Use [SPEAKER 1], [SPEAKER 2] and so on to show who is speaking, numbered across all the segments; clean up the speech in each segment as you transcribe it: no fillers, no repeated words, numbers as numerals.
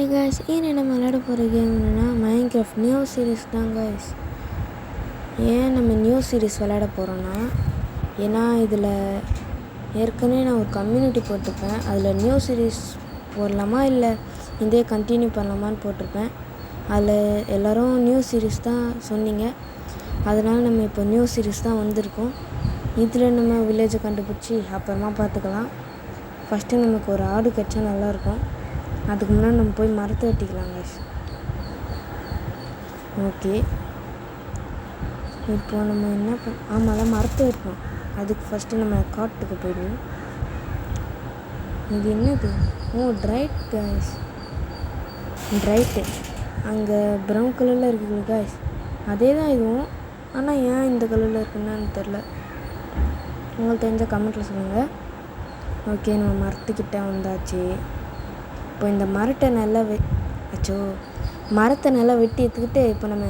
[SPEAKER 1] Hi guys, நம்ம விளையாட போகிற கேம் என்னென்னா மைன்கிராஃப்ட் நியூ சீரீஸ் தான் காய்ஸ். ஏன் நம்ம நியூ சீரீஸ் விளையாட போகிறோன்னா, ஏன்னா இதில் ஏற்கனவே நான் ஒரு கம்யூனிட்டி போட்டிருப்பேன். அதில் நியூ சீரீஸ் போடலாமா இல்லை இதே கண்டினியூ பண்ணலாமான்னு போட்டிருப்பேன். அதில் எல்லோரும் நியூ சீரீஸ் தான் சொன்னீங்க. அதனால் நம்ம இப்போ நியூ சீரீஸ் தான் வந்திருக்கோம். இதில் நம்ம வில்லேஜை கண்டுபிடிச்சி அப்புறமா பார்த்துக்கலாம். ஃபஸ்ட்டு நமக்கு ஒரு ஆடு கிடச்சா நல்லாயிருக்கும். அதுக்கு முன்னாடி நம்ம போய் மரத்தை வெட்டிக்கலாம் கைஸ். ஓகே, இப்போ நம்ம என்ன ஆமாம் மரத்தை வெட்டணும். அதுக்கு ஃபஸ்ட்டு நம்ம காட்டுக்கு போயிடுவோம். இது என்னது? ட்ரைட் கைஸ், ட்ரைட்டு அங்கே ப்ரௌன் கலரில் இருக்குது கைஸ். அதே தான் இதுவும், ஆனால் ஏன் இந்த கலரில் இருக்குன்னு தெரில. உங்களுக்கு தெரிஞ்ச கமெண்ட்டில் சொல்லுங்கள். ஓகே, நம்ம மரத்துக்கிட்ட வந்தாச்சு. இப்போ இந்த மரத்தை நல்லா மரத்தை நல்லா வெட்டி எடுத்துக்கிட்டு இப்போ நம்ம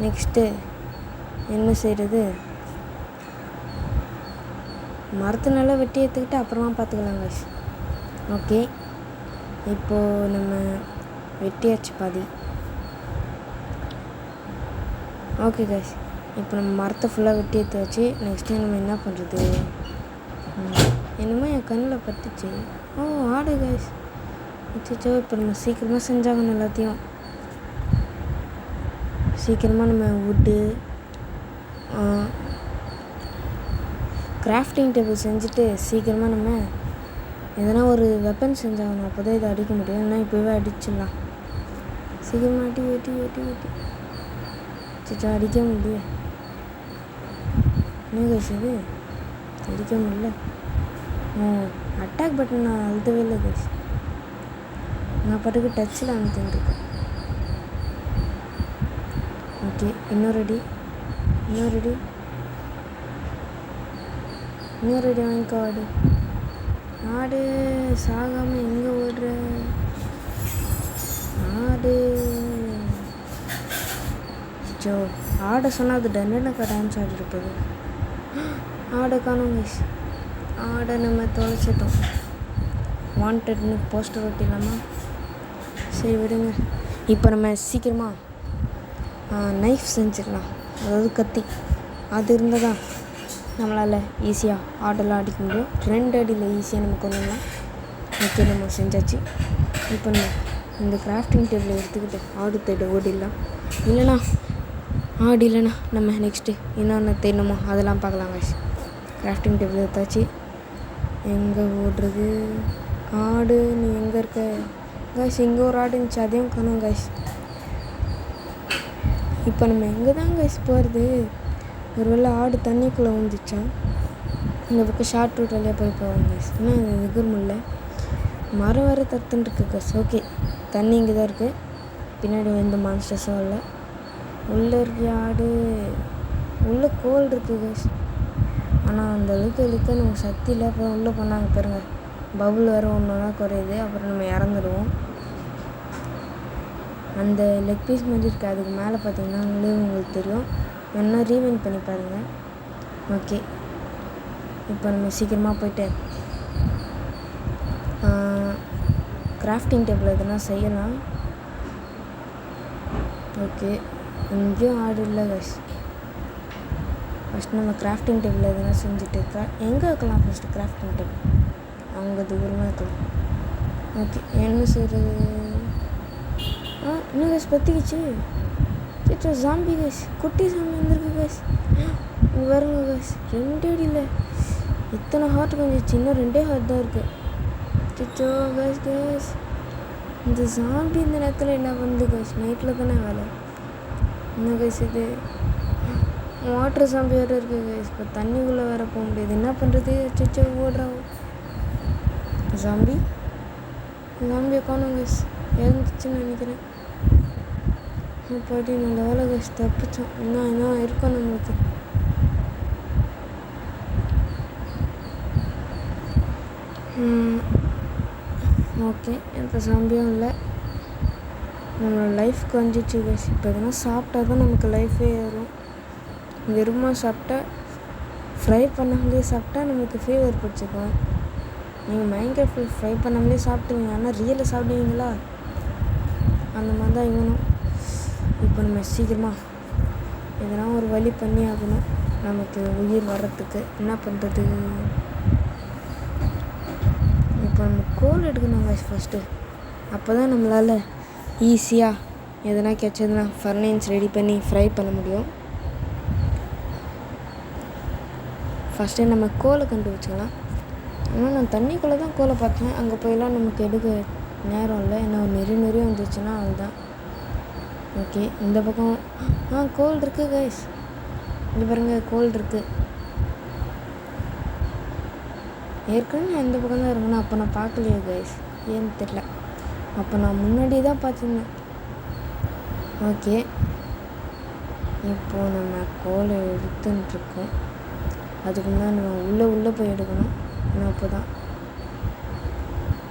[SPEAKER 1] நெக்ஸ்ட்டு என்ன செய்கிறது? மரத்தை நல்லா வெட்டி எடுத்துக்கிட்டு அப்புறமா பார்த்துக்கலாம் கைஸ். ஓகே, இப்போது நம்ம வெட்டியாச்சு பாதி. ஓகே கைஸ், இப்போ நம்ம மரத்தை ஃபுல்லாக வெட்டி எடுத்தாச்சு. நெக்ஸ்ட்டு நம்ம என்ன பண்ணுறது? என்னமோ என் கண்ணில் பட்டுச்சு. ஆடு கைஸ். இப்போ நம்ம சீக்கிரமாக செஞ்சாகணும். எல்லாத்தையும் சீக்கிரமாக நம்ம வுட்டு கிராஃப்டிங் டேபிள் செஞ்சுட்டு சீக்கிரமாக நம்ம எதனா ஒரு வெப்பன் செஞ்சாகணும். அப்போ தான் இதை அடிக்க முடியும். ஏன்னா இப்போவே அடிச்சிடலாம். சீக்கிரமாக வெட்டி அடிக்க முடியும். என்ன கைஸ் இது? அடிக்க முடியல. அட்டாக் பட்டன் நான் அழுத்தவே இல்லை கைஸ். நான் பாட்டுக்கு டச்சில் அனுப்பிட்டுருக்கேன். ஓகே, இன்னொரு அடி வாங்கிக்கோ. ஆடு சாகாமல் எங்கே ஓடுற ஆடு? ஆடை சொன்னால் அது டன்னக்கா டான்ஸ் ஆடிருப்பது. ஆடை காணோம் கைஸ். ஆடை நம்ம தொலைச்சிட்டோம். வாண்டட்னு போஸ்டர் ஒட்டிடலாமா? சரி விடுங்க. இப்போ நம்ம சீக்கிரமாக நைஃப் செஞ்சிடலாம். அதாவது கத்தி. அது இருந்தால் தான் நம்மளால் ஈஸியாக ஆடெல்லாம் அடிக்க முடியும். 2 அடியில் ஈஸியாக நம்ம கொண்டுடலாம். ஓகே, நம்ம செஞ்சாச்சு. இப்போ நம்ம இந்த கிராஃப்டிங் டேபிளை எடுத்துக்கிட்டு ஆடு தேட ஓடிடலாம். ஆடு இல்லைண்ணா நம்ம நெக்ஸ்ட்டு என்னென்ன தேடணுமோ அதெல்லாம் பார்க்கலாம் கைஸ். கிராஃப்டிங் டேபிள் எடுத்தாச்சு. எங்கே ஓடுறது? ஆடு நீ எங்கே இருக்க கைஸ்? இங்கே ஒரு ஆடு இருந்துச்சு, அதையும் காணோம் கைஸ். இப்போ நம்ம எங்கே தான் கைஸ் போகிறது? ஒருவேளை ஆடு தண்ணிக்குள்ளே வந்துச்சா? இந்த பக்கம் ஷார்ட் ரூட் வழியாக போவோம் கைஸ். இன்னும் எதிர் முடியல. மரம் வேறு தத்துன்னு இருக்குது கைஸ். ஓகே, தண்ணி இங்கே தான் இருக்குது. பின்னாடி எந்த மான்ஸ்டர்ஸும் இல்லை. உள்ளே இருக்க ஆடு உள்ளே கோல் இருக்குது கைஸ். ஆனால் அந்த அளவுக்கு நமக்கு சக்தி இல்லை. அப்புறம் உள்ளே பண்ணாங்க பாருங்க, பபுள் வேறு ஒன்றா குறையுது. அப்புறம் நம்ம இறந்துடுவோம். அந்த லெக் பீஸ் மாதிரி இருக்குது. அதுக்கு மேலே பார்த்தீங்கன்னா உங்களுக்கு தெரியும். வேணா ரீவைண்ட் பண்ணி பாருங்கள். ஓகே, இப்போ நம்ம சீக்கிரமாக போய்ட்டு கிராஃப்டிங் டேபிள் எதுனா செய்யலாம். ஓகே, இங்கேயும் ஆடு இல்லை கைஸ். ஃபஸ்ட்டு நம்ம கிராஃப்டிங் டேபிள் எதுனா செஞ்சுட்டு எங்கே வைக்கலாம்? ஃபஸ்ட்டு கிராஃப்டிங் டேபிள் அவங்க தூரமாக இருக்கலாம். ஓகே, என்ன செய்கிறது? இன்னும் கைஸ் பற்றிக்கிச்சு. ஜாம்பி கைஸ், குட்டி ஜாம்பி வந்துருக்கு கைஸ். இங்கே வருங்க கைஸ். 2 அடியில் இத்தனை ஹார்ட் கொஞ்சம் சின்ன 2 ஹார்ட் தான் இருக்குது. கைஸ் இந்த ஜாம்பி இந்த நேரத்தில் என்ன பண்ணுது கைஸ்? நைட்டில் தானே வேலை. என்ன கைஸ் இது? வாட்டர் ஜாம்பி வேறு இருக்குது கைஸ். இப்போ தண்ணிக்குள்ளே வேறு போக முடியாது. என்ன பண்ணுறது? ஓடுறாங்க. ஜாம்பியை காணோம் கைஸ். இறந்துச்சுன்னு நினைக்கிறேன். பாட்டி நல்ல வேலை கைஸ், தப்பிச்சோம். என்ன இருக்கோம் நம்மளுக்கு. ஓகே, எந்த ஜாம்பியும் இல்லை. நம்மளோட லைஃப் குறைஞ்சிச்சு கைஸ். இப்போ எதனா சாப்பிட்டா தான் நமக்கு லைஃபே ஏறும். வெறுமா சாப்பிட்டா, ஃப்ரை பண்ணாமலே சாப்பிட்டா நமக்கு ஃபீவர் பிடிச்சிக்கும். நீங்கள் மைன்கிராஃப்ட் ஃப்ரை பண்ணாமலே சாப்பிடுவீங்க. ஆனால் ரியலில் சாப்பிடுவீங்களா? அந்த மாதிரி தான் இவனும். இப்போ நம்ம சீக்கிரமாக எதனா ஒரு வழி பண்ணி ஆகணும் நமக்கு உயிர் வர்றதுக்கு. என்ன பண்ணுறது? இப்போ நம்ம கோல் எடுக்கணுங்க ஃபஸ்ட்டு. அப்போ தான் நம்மளால் ஈஸியாக எதனா கிடச்சதுன்னா ஃபர்னைன்ஸ் ரெடி பண்ணி ஃப்ரை பண்ண முடியும். ஃபஸ்ட்டு நம்ம கோலை கண்டுபிடிச்சிக்கலாம். ஆனால் நான் தண்ணிக்குள்ளே தான் கோலை பார்த்தேன். அங்கே போயெல்லாம் நமக்கு எடுக்க நேரம் இல்லை. ஏன்னா நிறைய வந்துச்சுன்னா அதுதான். ஓகே, இந்த பக்கம் கோல் இருக்குது கைஸ். இங்கே பாருங்கள், கோல் இருக்குது. ஏற்கனவே நான் இந்த பக்கம் தான் இருக்கணும். அப்போ நான் பார்க்கலையே கைஸ், ஏன்னு தெரில. அப்போ நான் முன்னாடி தான் பார்த்துருந்தேன். ஓகே, இப்போது நம்ம கோலை எடுத்துட்டுருக்கோம். அதுக்கு முன்னாடி நம்ம உள்ளே போய் எடுக்கணும். ஆனால் அப்போ தான்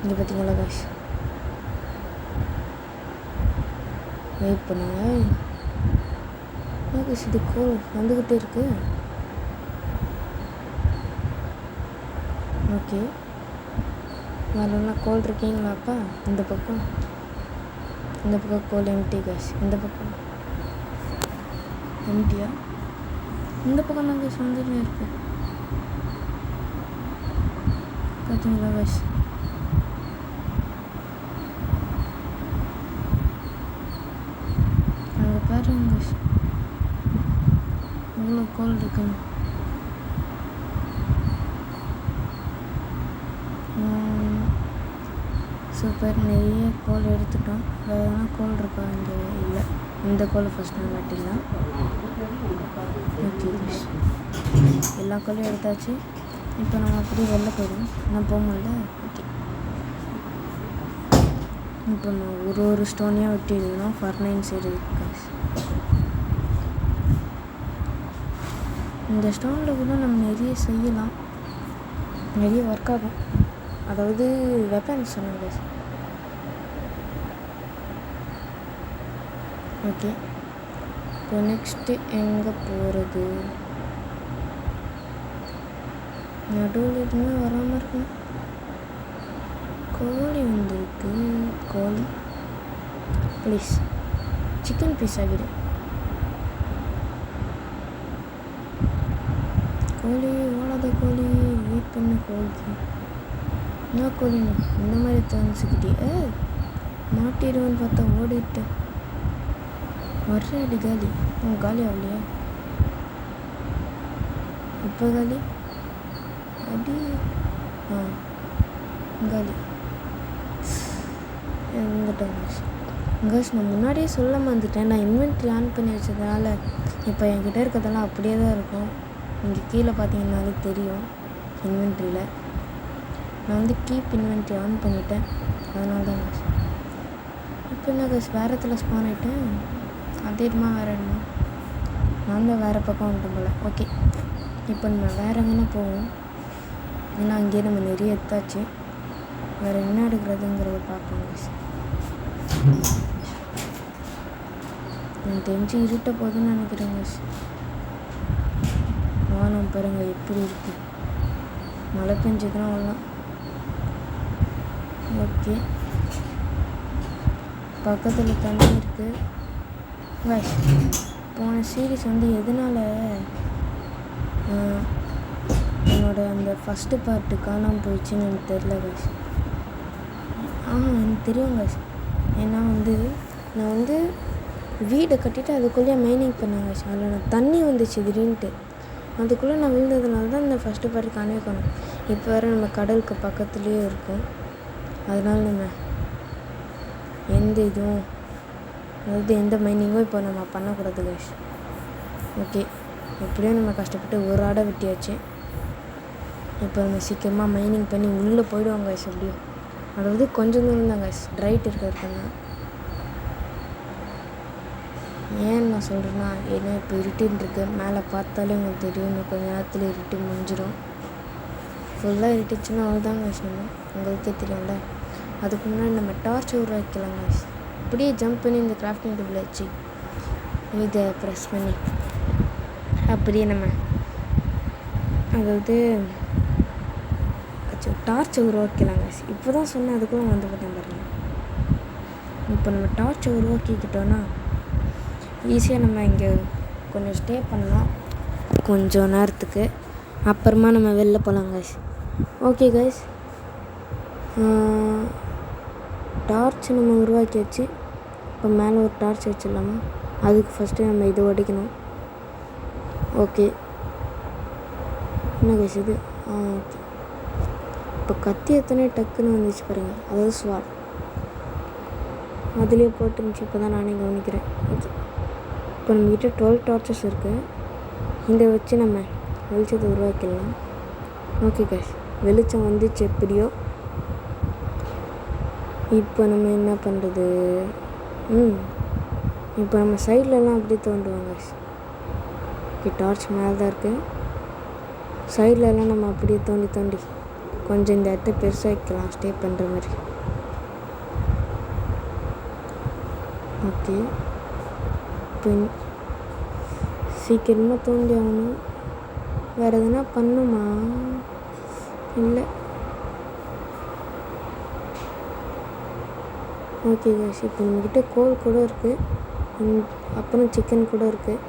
[SPEAKER 1] இங்கே பார்த்தீங்களா கைஸ், வெயிட் பண்ணுங்க. கைஸ், இது கோல் வந்துக்கிட்டே இருக்கு. ஓகே, வேறெல்லாம் கோல் இருக்கீங்களாப்பா? இந்த பக்கம் கோல் எம்டி கைஸ். இந்த பக்கம் எம்டியா? இந்த பக்கம் தான் கைஸ் வந்துட்டு இருக்கு. பார்த்தீங்களா கைஸ்? அங்கே பாருங்க கைஸ், இவ்வளோ கோல் இருக்குங்க. சூப்பர், நிறைய கோல் எடுத்துட்டோம். வேறு எதனா கோல் இருக்கா? இங்கே இல்லை. இந்த கோலை ஃபஸ்ட் நான் காட்டிடலாம். ஓகே, எல்லா கோலையும் எடுத்தாச்சு. இப்போ நம்ம அப்படியே வெளில போயிடுவோம். நான் போக முடியல. ஓகே, இப்போ நான் ஒரு ஸ்டோனையாக வெட்டி எடுக்கணும். ஃபர்னைன்ஸ் இருக்கு. இந்த ஸ்டோனில் கூட நம்ம நிறைய செய்யலாம், நிறைய ஒர்க் ஆகும். அதாவது வெப்பன்ஸ் சொன்னாங்க. ஓகே, இப்போ நெக்ஸ்ட்டு எங்கே போகிறது? நடுவில் எதுவுமே வராமல் இருக்கணும். கோழி வந்துருக்கு. கோழி ப்ளீஸ் சிக்கன் பீஸ் ஆகிடும். கோழி ஓடாத கோழி, வெயிட் பண்ண கோழிக்கு. என்ன கோழி இந்த மாதிரி தோணுச்சுக்கிட்டே மாட்டிடுவேன்னு பார்த்தா ஓடிட்டு வர்ற அடி காலி. காலி ஆகலையா? இப்போ காலி அடி. காலி எங்கிட்ட கேஸ். நான் முன்னாடியே சொல்ல வந்துட்டேன். நான் இன்வென்ட்ரி ஆன் பண்ணி வச்சதுனால இப்போ என்கிட்ட இருக்கிறதெல்லாம் அப்படியே தான் இருக்கும். இங்கே கீழே பார்த்தீங்கன்னாலே தெரியும். இன்வென்ட்ரியில் நான் வந்து கீப் இன்வென்ட்ரி ஆன் பண்ணிட்டேன். அதனால தான் கேஸ். இப்போ என்ன கேஸ், வேறு இடத்துல ஸ்பான் ஆகிட்டேன். அதே இடமா வேறு இடமா? நான் தான் வேறு பக்கம் வந்துட்டோம் போல். ஓகே, இப்போ நம்ம வேறு எங்கன்னா போவோம். ஏன்னா அங்கேயே நம்ம நிறைய எடுத்தாச்சு. வேறு என்ன எடுக்கிறதுங்கிறத பார்ப்போம் கேஸ். எனக்கு தெரிஞ்சு இருட்ட போதுன்னு நினைக்கிறேன் கேஸ். வானம் பாருங்க எப்படி இருக்கு. மழை பெஞ்சதுன்னா வரலாம். ஓகே, பக்கத்தில் தண்ணி இருக்குது கேஸ். போன சீரீஸ் வந்து எதனால் என்னோட அந்த ஃபஸ்ட்டு பார்ட்டு காணாமல் போயிடுச்சுன்னு எனக்கு தெரில கேஸ். எனக்கு தெரியும் கேஸ். ஏன்னா வந்து நான் வந்து வீடை கட்டிட்டு அதுக்குள்ளேயே மைனிங் பண்ணாங்க. அதில் நான் தண்ணி வந்துச்சு திடீர்னுட்டு. அதுக்குள்ளே நான் விழுந்ததுனால தான் இந்த ஃபஸ்ட்டு பார்ட்டு காணவே காணும். இப்போ வேறு நம்ம கடலுக்கு பக்கத்துலேயே இருக்கோம். அதனால் நம்ம எந்த இதுவும், அதாவது எந்த மைனிங்கும் இப்போ நம்ம பண்ணக்கூடாது கேஷ். ஓகே, எப்படியோ நம்ம கஷ்டப்பட்டு ஒரு ஆடை வெட்டியாச்சு. இப்போ நம்ம சீக்கிரமாக மைனிங் பண்ணி உள்ளே போயிடுவாங்க கேஷ். எப்படியும் அதாவது கொஞ்சம் தூரம் தான் கேஷ், ரைட் இருக்கிறதுனா. ஏன் நான் சொல்கிறேன்னா, ஏன்னா இப்போ இருட்டுன்னு இருக்குது. மேலே பார்த்தாலே உங்களுக்கு தெரியும், இன்னும் கொஞ்சம் நேரத்தில் இருட்டு முடிஞ்சிடும். ஃபுல்லாக இருட்டுச்சுன்னா அவ்வளோதாங்க கேஷ். நம்ம உங்களுக்கே தெரியும்ல. அதுக்கு முன்னாடி நம்ம டார்ச் உருவாக்கலாம் கேஷ். அப்படியே ஜம்ப் பண்ணி இந்த கிராஃப்டிங் டேபிள் வச்சு இதை ப்ரெஸ் பண்ணி அப்படியே நம்ம அதாவது டார்ச்சை உருவாக்கலாம் கேஷ். இப்போ தான் சொன்னேன், அதுக்குள்ளே வந்து போட்டேன் பாருங்கள். இப்போ நம்ம டார்ச்சை உருவாக்கிக்கிட்டோன்னா ஈஸியாக நம்ம இங்கே கொஞ்சம் ஸ்டே பண்ணலாம் கொஞ்சம் நேரத்துக்கு. அப்புறமா நம்ம வெளில போகலாம் கைஸ். ஓகே கைஸ், டார்ச் நம்ம உருவாக்கியாச்சு. இப்போ மேலே ஒரு டார்ச் வச்சிடலாமா? அதுக்கு ஃபஸ்ட்டு நம்ம இதை உடைக்கணும். ஓகே, என்ன கைஸ் இது? ஓகே, இப்போ கத்தி எத்தனை டக்குன்னு வந்துச்சு பாருங்கள், அதாவது ஸ்வாட் அதுலேயே போட்டுருந்துச்சு. இப்போ தான் நானே கவனிக்கிறேன். ஓகே, இப்போ நம்மக்கிட்ட 12 டார்ச்சஸ் இருக்குது. இதை வச்சு நம்ம வெளிச்சத்தை உருவாக்கிடலாம். ஓகே கைஸ், வெளிச்சம் வந்துச்சு எப்படியோ. இப்போ நம்ம என்ன பண்ணுறது? இப்போ நம்ம சைட்லலாம் அப்படியே தோண்டுவாங்க. ஓகே, டார்ச் மேலே தான் இருக்குது. சைட்லலாம் நம்ம அப்படியே தோண்டி தோண்டி கொஞ்சம் இந்த இடத்த பெருசாக வைக்கலாம், ஸ்டே பண்ணுற மாதிரி. ஓகே, இப்போ சீக்கிரமாக தோண்டி ஆகணும். வேறு எதுனா பண்ணுமா? இல்லை. ஓகே கைஸ், இப்போ நம்மக்கிட்ட கோல் கூட இருக்குது, அப்புறம் சிக்கன் கூட இருக்குது.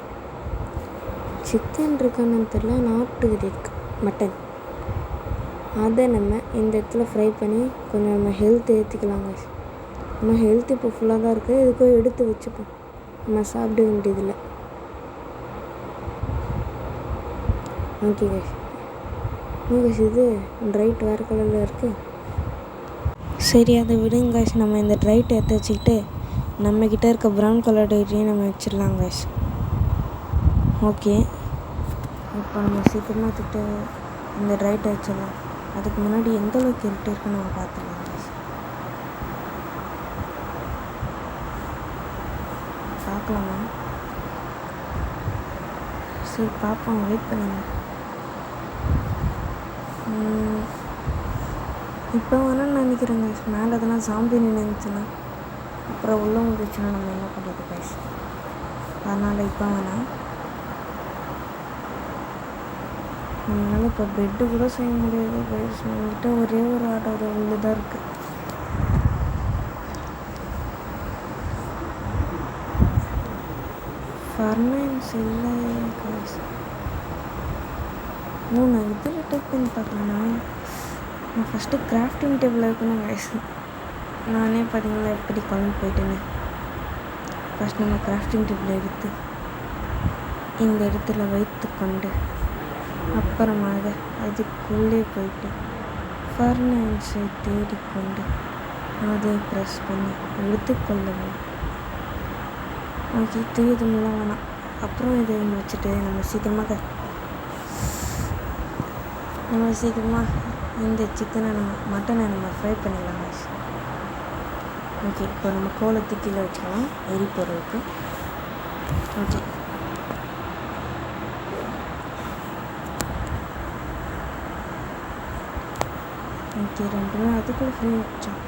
[SPEAKER 1] சிக்கன் இருக்கான்னு தெரில, நாட்டுக்கறி இருக்குது, மட்டன். அதை நம்ம இந்த இடத்துல ஃப்ரை பண்ணி கொஞ்சம் நம்ம ஹெல்த் ஏற்றிக்கலாம் கைஸ். நம்ம ஹெல்த் இப்போ ஃபுல்லாக தான் இருக்குது. இதுக்கும் எடுத்து வச்சுப்போம், நம்ம சாப்பிட வேண்டியதில்லை. ஓகே கைஸ், இது ட்ரைட் வேறு கலரில் இருக்குது. சரி, அதை விடுங்க கைஸ். நம்ம இந்த ட்ரைட் எடுத்து வச்சுக்கிட்டு நம்மக்கிட்ட இருக்க ப்ரௌன் கலர் டைட்டையும் நம்ம வச்சிடலாம் கைஸ். ஓகே, இப்போ நம்ம சீக்கிரமாக திட்டு இந்த ட்ரைட்டை வச்சிடலாம். அதுக்கு முன்னாடி எந்த அளவுக்கு இருட்டு இருக்குன்னு நம்ம பார்த்துக்கலாம் கைஸ். பார்க்கலாமா? சரி பார்ப்போம், வெயிட் பண்ணுங்க. இப்போ வேணால் நினைக்கிறேன் கைஸ், மேலே எதனா சாம்பி நின்றுச்சுன்னா அப்புறம் உள்ளே வந்துச்சுன்னா நம்ம என்ன பண்ணுறது கைஸ்? அதனால் இப்போ வேணாம். நம்மளால் இப்போ பெட்டு கூட செய்ய முடியாது கைஸ். நம்மகிட்ட ஒரே ஒரு ஆட்டோட உள்ளே தான் இருக்குது. ஃபர்னன்ஸ் இல்லை கைஸ். நான் இதில் டைப் பண்ணி பார்க்கலண்ணா. நான் ஃபஸ்ட்டு கிராஃப்டிங் டேபிள் இருக்கணும் கைஸ். நானே பார்த்தீங்களா எப்படி குழம்பு போயிட்டேன்னு. ஃபஸ்ட் நம்ம கிராஃப்டிங் டேபிள் எடுத்து இந்த இடத்துல வைத்து கொண்டு அப்புறமாக அதுக்குள்ளே போயிட்டு ஃபர்னன்ஸை தேடிக்கொண்டு அதை ப்ரெஸ் பண்ணி எடுத்துக்கொள்ளவும். ஓகே, தெரியுதுமெல்லாம் வேணாம். அப்புறம் இதை வச்சுட்டு நம்ம சீக்கிரமாக இந்த மட்டனை நம்ம ஃப்ரை பண்ணிடலாம் கைஸ். ஓகே, இப்போ நம்ம கோலத்தை கீழே வச்சுக்கலாம் எரிபொருளுக்கு. ஓகே, ஓகே, ரெண்டுமே அதுக்குள்ளே ஃப்ரீ வச்சோம்.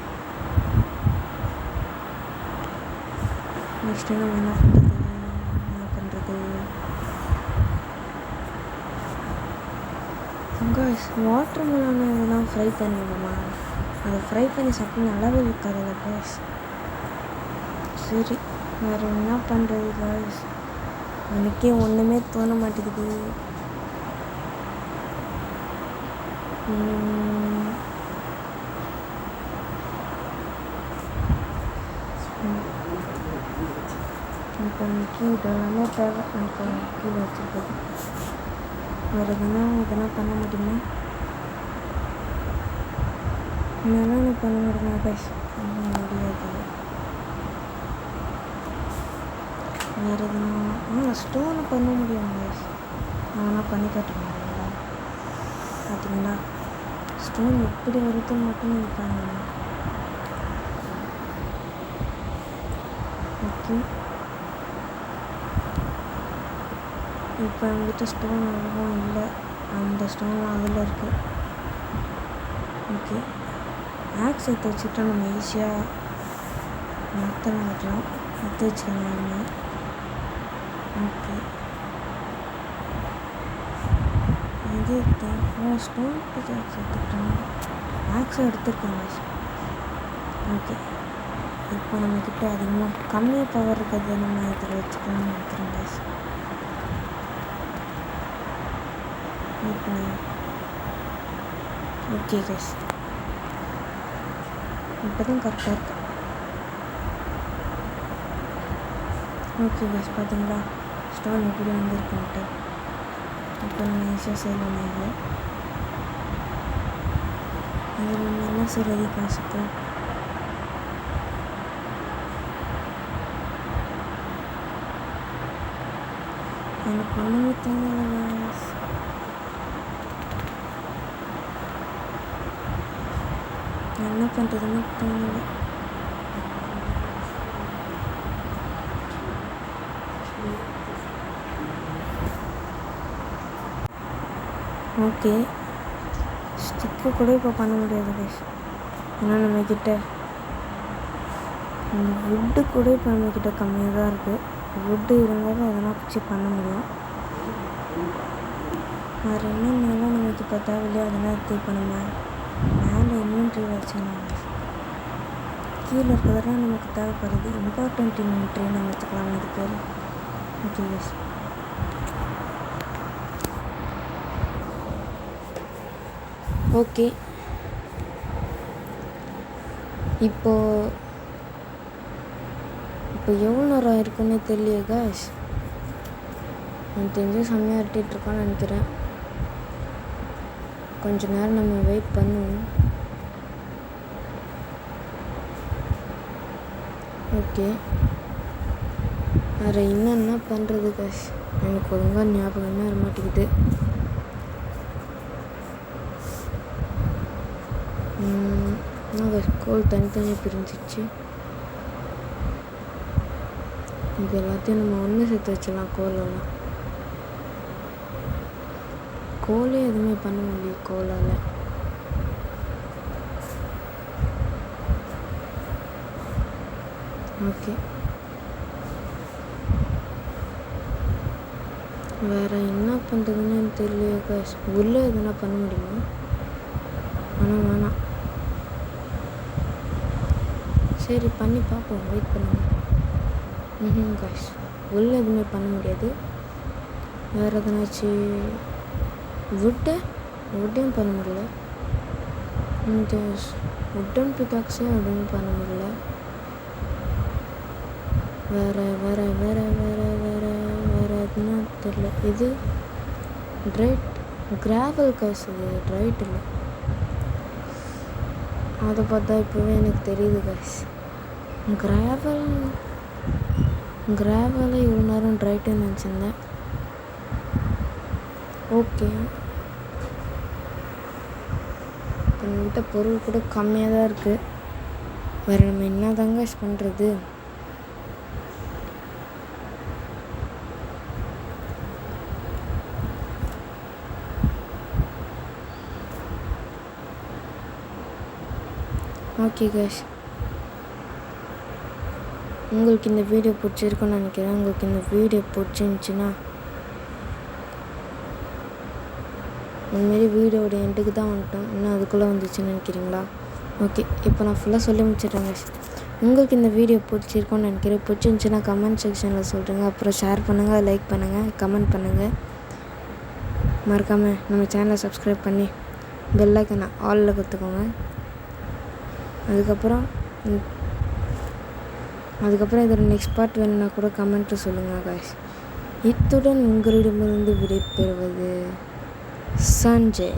[SPEAKER 1] நெக்ஸ்ட்டு நம்ம என்ன பண்ணுறது? கைஸ், வாட்டர் மெலனை இதெல்லாம் ஃப்ரை பண்ணிடுமா? அதை ஃப்ரை பண்ணி சாப்பிட்டு நல்லாவே இருக்காதுல்ல கைஸ். சரி, வேறு என்ன பண்ணுறது கைஸ்? எனக்கே ஒன்றுமே தோண மாட்டேங்குது. இப்போ எனக்கு இதெல்லாமே தேவை. எனக்கு கீழே வச்சுருக்குது. வேறு எதனா பண்ண முடியுமா? என்னென்ன பண்ண முடியுமா கைஸ்? முடியாது. வேறு எதுனா ஸ்டோனு பண்ண முடியும் கைஸ். நான் பண்ணி காட்டுறேன். பார்த்தீங்களா, ஸ்டோன் எப்படி வருதுன்னு மட்டும் நீங்கள் பாருங்க. ஓகே, இப்போ என்கிட்ட ஸ்டோன் அவ்வளோவும் இல்லை. அந்த ஸ்டோன்லாம் அதில் இருக்குது. ஓகே, ஆக்ஸ் எடுத்து வச்சுட்டா நம்ம ஈஸியாக மொத்தம் வைக்கலாம். எடுத்து வச்சுக்கலாம். ஓகே, இது ஸ்டோன் ஆக்ஸ் எடுத்துக்கிட்டோம். ஆக்ஸை எடுத்துருக்காங்க. ஓகே, இப்போ நம்மக்கிட்ட அதிகமாக கம்மியாக பவர் இருக்கிறது நம்ம இதில் வச்சுக்கலாம்னு நினைக்கிறேன் கைஸ். ஓகே கைஸ், இப்போ தான் கரெக்டாக இருக்கு. ஓகே கைஸ், பார்த்தீங்களா ஸ்டோன் எப்படி வந்துருக்குன்ட்டு. இப்போ நம்ம ஈஸியாக செய்யலாம். இது நம்ம என்ன செய்கிறது காசுக்கு? எனக்கு ஒன்றுமே தேவையில்லை. என்ன பண்ணுறதுன்னு தோணல. ஓகே, ஸ்டிக்கு கூட இப்போ பண்ண முடியாது கைஸ். ஏன்னா நம்மக்கிட்ட வுட்டு கூட இப்போ நம்மக்கிட்ட கம்மியாக தான் இருக்குது. வுட்டு இருந்தாலும் அதெல்லாம் வச்சு பண்ண முடியும். வேறு என்னென்னலாம் நமக்கு இப்போ தேவையில்லையோ அதெல்லாம் எடுத்து இப்போ நம்ம மேலே இன்வென்ட்ரி வச்சுக்கணும். கீழே இருக்கிறதெல்லாம் நமக்கு தேவைப்படுது. இம்பார்ட்டண்ட் இன்வென்ட்ரி நம்ம வச்சுக்கலாம். இது பேர் ஓகே கைஸ். ஓகே, இப்போ எவ்வளோ நேரம் இருக்குன்னே தெரியல கைஸ். எனக்கு தெரிஞ்சு செம்மையாக இருட்டிகிட்ருக்கான்னு நினைக்கிறேன். கொஞ்ச நேரம் நம்ம வெயிட் பண்ணுவோம். ஓகே, வேறு என்னென்ன பண்ணுறது கைஸ்? எனக்கு ஒழுங்காக ஞாபகமே வர மாட்டேங்குது. கோல் தனித்தனியாக பிரிஞ்சிச்சு. இது எல்லாத்தையும் நம்ம ஒன்று சேர்த்து வச்சிடலாம். கோலெல்லாம் கோலே எதுவுமே பண்ண முடியும் கோலால். ஓகே, வேறு என்ன பண்ணுறதுன்னு எனக்கு தெரியலையே கைஸ். உள்ளே எதுனா பண்ண முடியுமா? ஆனால் வேணாம். சரி, பண்ணி பார்ப்போம். வெயிட் பண்ணுங்கள். கைஸ், உள்ளே எதுவுமே பண்ண முடியாது. வேறு எதனாச்சும் வுட்டையும் பண்ண முடியல. இந்த வுட்டன் பிகாக்ஸையும் அப்படின்னு பண்ண முடியல. வேறு எதுனா தெரியல. இது ட்ரைட் கிராவல் கைஸ். இது ட்ரைட் இல்லை. அதை பார்த்தா இப்போவே எனக்கு தெரியுது கைஸ். கிராவலை இவ்வளோ நேரம் ட்ரைட்டுன்னு நினச்சிருந்தேன். ஓகே, நம்மகிட்ட பொருள் கூட கம்மியாக தான் இருக்குது. வேறு நம்ம என்ன தாங்க பண்ணுறது? ஓகே கைஸ், உங்களுக்கு இந்த வீடியோ பிடிச்சிருக்குன்னு நினைக்கிறேன். உங்களுக்கு இந்த வீடியோ பிடிச்சிருந்துச்சின்னா இந்தமாரி வீடியோட எண்டுக்கு தான் வந்துட்டோம். இன்னும் அதுக்குள்ளே வந்துச்சுன்னு நினைக்கிறீங்களா? ஓகே, இப்போ நான் ஃபுல்லாக சொல்லி முடிச்சிடுறேன் கைஸ். உங்களுக்கு இந்த வீடியோ பிடிச்சிருக்குன்னு நினைக்கிறேன். பிடிச்சிருந்துச்சின்னா கமெண்ட் செக்ஷனில் சொல்கிறேங்க. அப்புறம் ஷேர் பண்ணுங்கள், லைக் பண்ணுங்கள், கமெண்ட் பண்ணுங்கள். மறக்காமல் நம்ம சேனலை சப்ஸ்கிரைப் பண்ணி பெல் ஐக்கனை ஆலில் கொடுத்துக்கோங்க. அதுக்கப்புறம் இதோட நெக்ஸ்ட் பார்ட் வேணும்னா கூட கமெண்ட்டில் சொல்லுங்கள் கைஸ். இத்துடன் உங்களிடமிருந்து விடைபெறுவது சஞ்சய்.